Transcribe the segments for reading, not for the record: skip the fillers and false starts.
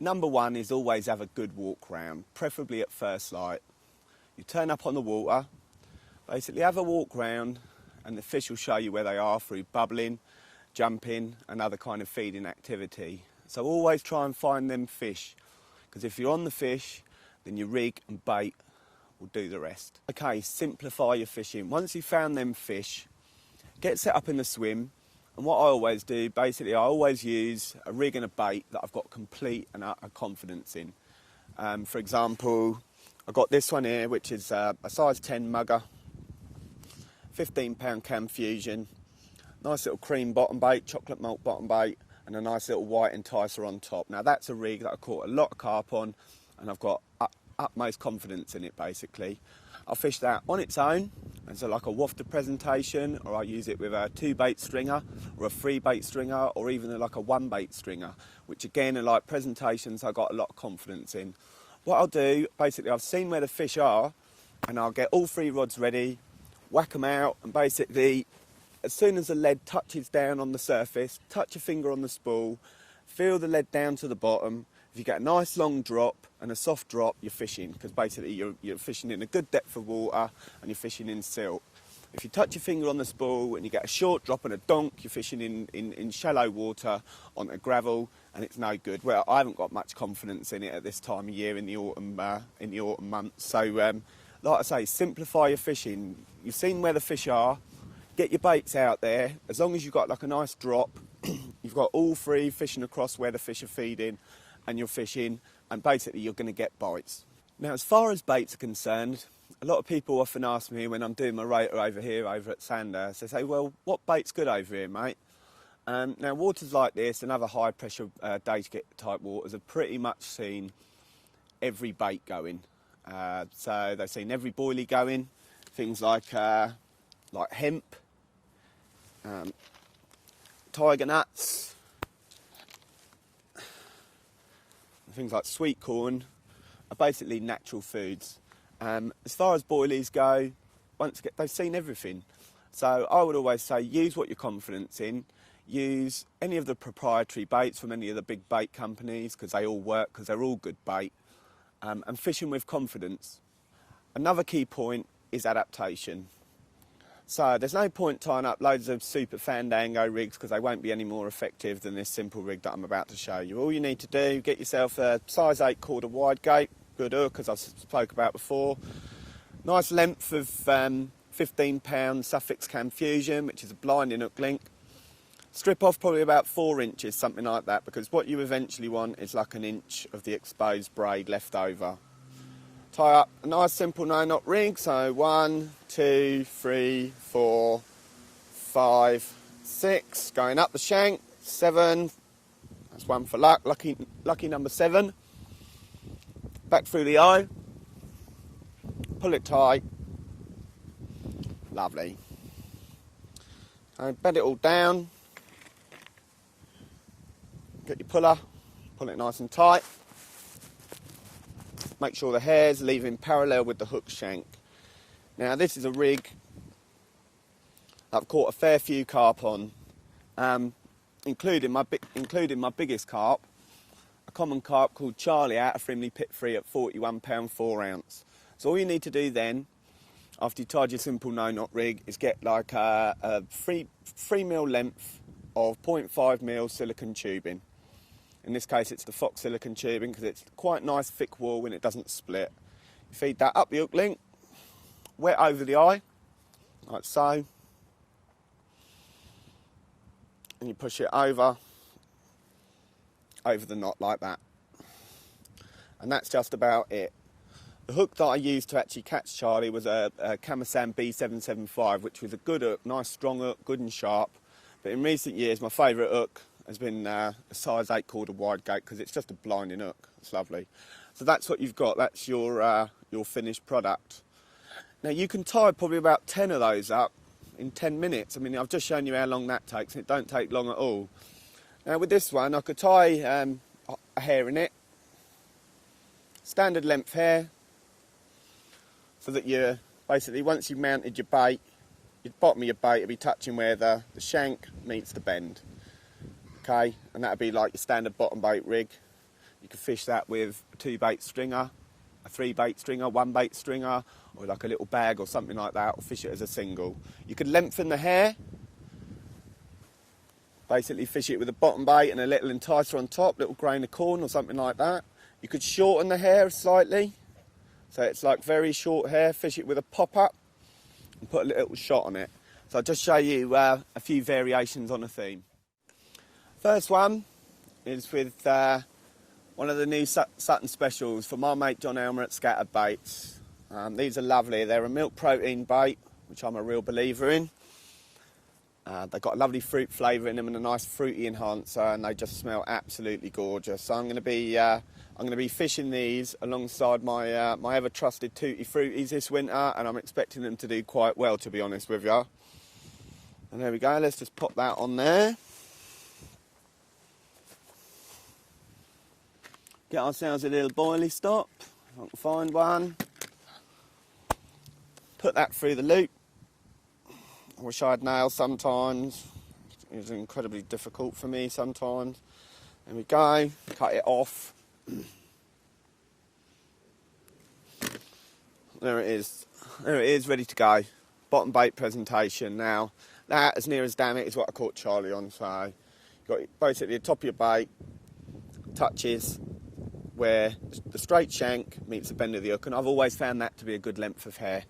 Number one is always have a good walk round, preferably at first light. You turn up on the water, basically have a walk round, and the fish will show you where they are through bubbling, jumping and other kind of feeding activity. So always try and find them fish, because if you're on the fish, then your rig and bait will do the rest. Okay, simplify your fishing. Once you've found them fish, get set up in the swim, and what I always do, basically I always use a rig and a bait that I've got complete and utter confidence in. For example, I've got this one here, which is a size 10 mugger, 15-pound Cam Fusion, nice little cream bottom bait, chocolate malt bottom bait, and a nice little white enticer on top. Now that's a rig that I caught a lot of carp on, and I've got utmost confidence in it basically. I'll fish that on its own, and so like a wafter presentation, or I'll use it with a 2-bait stringer, or a 3-bait stringer, or even like a 1-bait stringer, which again are like presentations I've got a lot of confidence in. What I'll do, basically I've seen where the fish are, and I'll get all 3 rods ready, whack them out, and basically as soon as the lead touches down on the surface, touch your finger on the spool, feel the lead down to the bottom. If you get a nice long drop and a soft drop, you're fishing, because basically you're fishing in a good depth of water and you're fishing in silt. If you touch your finger on the spool and you get a short drop and a donk, you're fishing in shallow water on a gravel, and it's no good. Well, I haven't got much confidence in it at this time of year in the autumn months. So, like I say, simplify your fishing. You've seen where the fish are. Get your baits out there. As long as you've got like a nice drop, you've got all 3 fishing across where the fish are feeding, and you're fishing, and basically you're going to get bites. Now, as far as baits are concerned, a lot of people often ask me when I'm doing my rotor over here, over at Sandhurst, they say, well, what bait's good over here, mate? Now, waters like this and other high-pressure Dagekit-type waters have pretty much seen every bait going. So they've seen every boilie going, things like hemp, tiger nuts, things like sweet corn are basically natural foods. As far as boilies go, they've seen everything. So I would always say use what you're confident in. Use any of the proprietary baits from any of the big bait companies, because they all work, because they're all good bait. And fishing with confidence. Another key point is adaptation. So there's no point tying up loads of super Fandango rigs, because they won't be any more effective than this simple rig that I'm about to show you. All you need to do, get yourself a size 8 quarter wide gate, good hook as I spoke about before. Nice length of 15-pound Sufix Cam Fusion, which is a blinding hook link. Strip off probably about 4 inches, something like that, because what you eventually want is like an inch of the exposed braid left over. Tie up a nice simple no-knot rig, so 1, 2, 3, 4, 5, 6, going up the shank, 7, that's one for luck, lucky number 7. Back through the eye, pull it tight, lovely. So bed it all down, get your puller, pull it nice and tight. Make sure the hair's leaving parallel with the hook shank. Now this is a rig I've caught a fair few carp on, including my biggest carp, a common carp called Charlie out of Frimley Pit 3 at 41 pound 4 ounce. So all you need to do then, after you tied your simple no-knot rig, is get like a 3mm length of 0.5mm silicone tubing. In this case, it's the Fox silicone tubing, because it's quite nice thick wool and it doesn't split. You feed that up the hook link, wet over the eye, like so, and you push it over the knot like that. And that's just about it. The hook that I used to actually catch Charlie was a Kamasan B775, which was a good hook, nice strong hook, good and sharp. But in recent years, my favourite hook has been a size 8 quarter wide gate, because it's just a blinding hook. It's lovely. So that's what you've got. That's your finished product. Now you can tie probably about 10 of those up in 10 minutes. I mean, I've just shown you how long that takes, and it don't take long at all. Now with this one, I could tie a hair in it, standard length hair, so that you basically, once you've mounted your bait, the bottom of your bait will be touching where the shank meets the bend. Okay, and that'll be like your standard bottom bait rig. You can fish that with a 2-bait stringer, a 3-bait stringer, 1-bait stringer, or like a little bag or something like that, or fish it as a single. You could lengthen the hair, basically fish it with a bottom bait and a little enticer on top, little grain of corn or something like that. You could shorten the hair slightly, so it's like very short hair, fish it with a pop-up and put a little shot on it. So I'll just show you a few variations on a theme. First one is with one of the new Sutton specials from my mate John Elmer at Scattered Baits. These are lovely. They're a milk protein bait, which I'm a real believer in. They've got a lovely fruit flavour in them and a nice fruity enhancer, and they just smell absolutely gorgeous. So I'm going to be fishing these alongside my my ever trusted Tutti Fruities this winter, and I'm expecting them to do quite well, to be honest with you. And there we go. Let's just pop that on there. Get ourselves a little boilie stop, if I can find one. Put that through the loop. I wish I had nails sometimes. It's incredibly difficult for me sometimes. There we go, cut it off. There it is. There it is, ready to go. Bottom bait presentation. Now, that, as near as damn it, is what I caught Charlie on. So, you've got basically the top of your bait touches where the straight shank meets the bend of the hook, and I've always found that to be a good length of hair.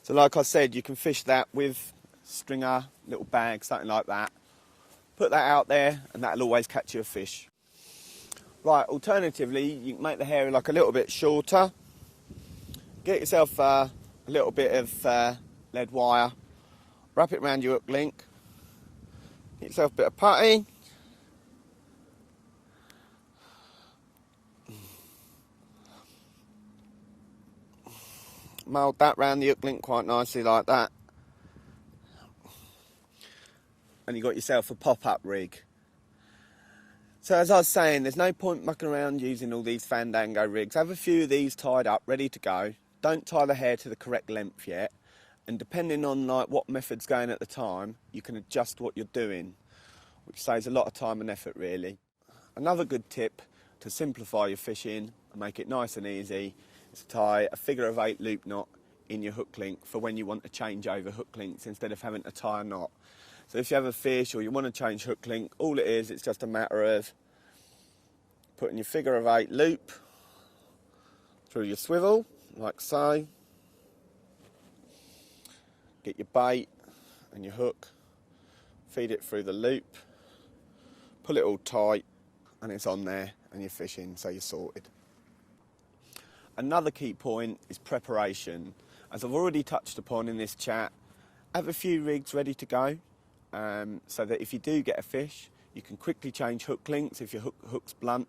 So like I said, you can fish that with stringer, little bag, something like that. Put that out there and that'll always catch you a fish. Right, alternatively, you can make the hair like a little bit shorter. Get yourself a little bit of lead wire, wrap it around your hook link, get yourself a bit of putty. Mould that round the hook link quite nicely like that. And you got yourself a pop-up rig. So as I was saying, there's no point mucking around using all these Fandango rigs. Have a few of these tied up, ready to go. Don't tie the hair to the correct length yet. And depending on like what method's going at the time, you can adjust what you're doing, which saves a lot of time and effort really. Another good tip to simplify your fishing and make it nice and easy is to tie a figure-of-8 loop knot in your hook link for when you want to change over hook links instead of having to tie a knot. So if you have a fish or you want to change hook link, all it is, it's just a matter of putting your figure-of-8 loop through your swivel, like so. Get your bait and your hook, feed it through the loop, pull it all tight, and it's on there and you're fishing, so you're sorted. Another key point is preparation. As I've already touched upon in this chat, have a few rigs ready to go, so that if you do get a fish, you can quickly change hook links if your hook's blunt.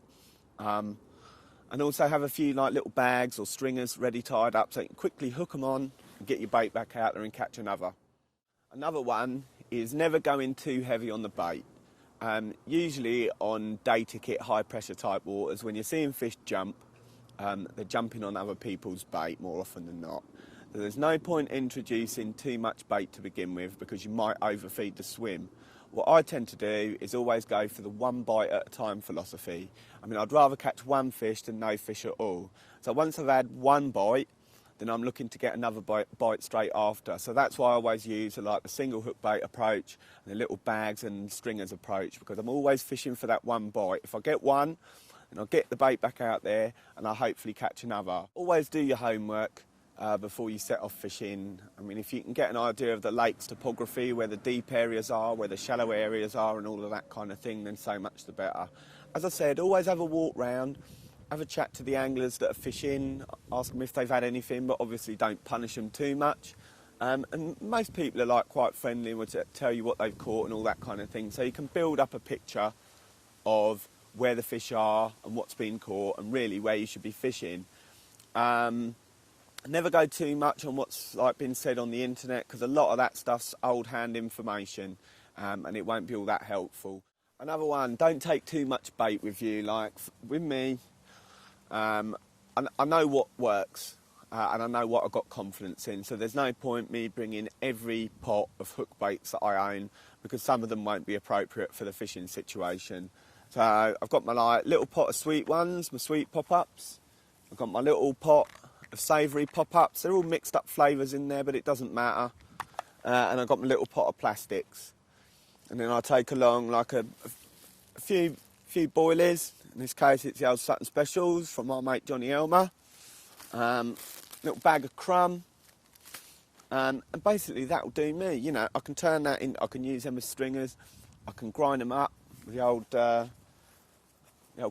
And also have a few like little bags or stringers ready tied up so you can quickly hook them on and get your bait back out there and catch another. Another one is never going too heavy on the bait. Usually on day ticket, high pressure type waters, when you're seeing fish jump, they're jumping on other people's bait more often than not. So there's no point introducing too much bait to begin with because you might overfeed the swim. What I tend to do is always go for the one bite at a time philosophy. I mean, I'd rather catch one fish than no fish at all. So once I've had one bite, then I'm looking to get another bite straight after. So that's why I always use like the single hook bait approach and the little bags and stringers approach, because I'm always fishing for that one bite. If I get one, then I'll get the bait back out there and I'll hopefully catch another. Always do your homework before you set off fishing. I mean, if you can get an idea of the lake's topography, where the deep areas are, where the shallow areas are and all of that kind of thing, then so much the better. As I said, always have a walk round, have a chat to the anglers that are fishing, ask them if they've had anything, but obviously don't punish them too much. And most people are like quite friendly and will tell you what they've caught and all that kind of thing. So you can build up a picture of where the fish are and what's been caught and really where you should be fishing. Never go too much on what's like been said on the internet, because a lot of that stuff's old hand information, and it won't be all that helpful. Another one, don't take too much bait with you. Like with me, I know what works, and I know what I've got confidence in, so there's no point me bringing every pot of hook baits that I own, because some of them won't be appropriate for the fishing situation. So I've got my like little pot of sweet ones, my sweet pop-ups. I've got my little pot of savoury pop-ups. They're all mixed up flavours in there, but it doesn't matter. And I've got my little pot of plastics. And then I take along like a few boilies. In this case, it's the old Sutton Specials from my mate Johnny Elmer. Little bag of crumb. And basically that'll do me. You know, I can turn that in, I can use them as stringers. I can grind them up with the old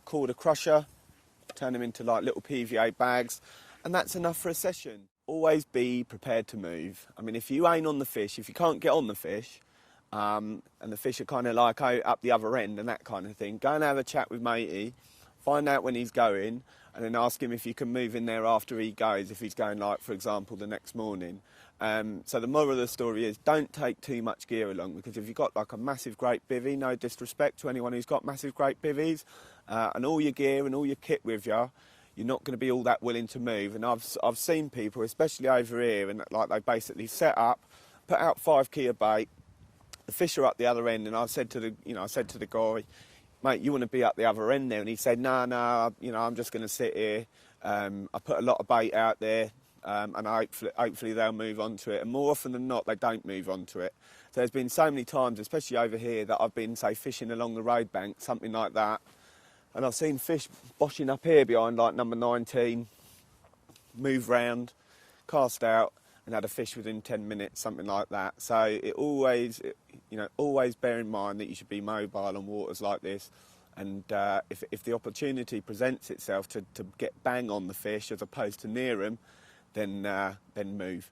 quarter crusher, turn them into like little PVA bags, and that's enough for a session. Always be prepared to move. I mean, if you ain't on the fish, if you can't get on the fish, and the fish are kind of like out up the other end and that kind of thing, go and have a chat with matey, find out when he's going, and then ask him if you can move in there after he goes, if he's going, like, for example, the next morning. So the moral of the story is don't take too much gear along, because if you've got like a massive great bivvy, no disrespect to anyone who's got massive great bivvies, and all your gear and all your kit with you, you're not going to be all that willing to move. And I've seen people, especially over here, and like they basically set up, put out 5 key of bait, the fish are up the other end, and I said to the guy, mate, you want to be up the other end there? And he said, no, I'm just going to sit here. I put a lot of bait out there, and hopefully they'll move on to it. And more often than not, they don't move on to it. So there's been so many times, especially over here, that I've been, say, fishing along the road bank, something like that, and I've seen fish boshing up here behind, like, number 19, move round, cast out, and had a fish within 10 minutes, something like that. So always bear in mind that you should be mobile on waters like this. And if the opportunity presents itself to get bang on the fish as opposed to near them, then move.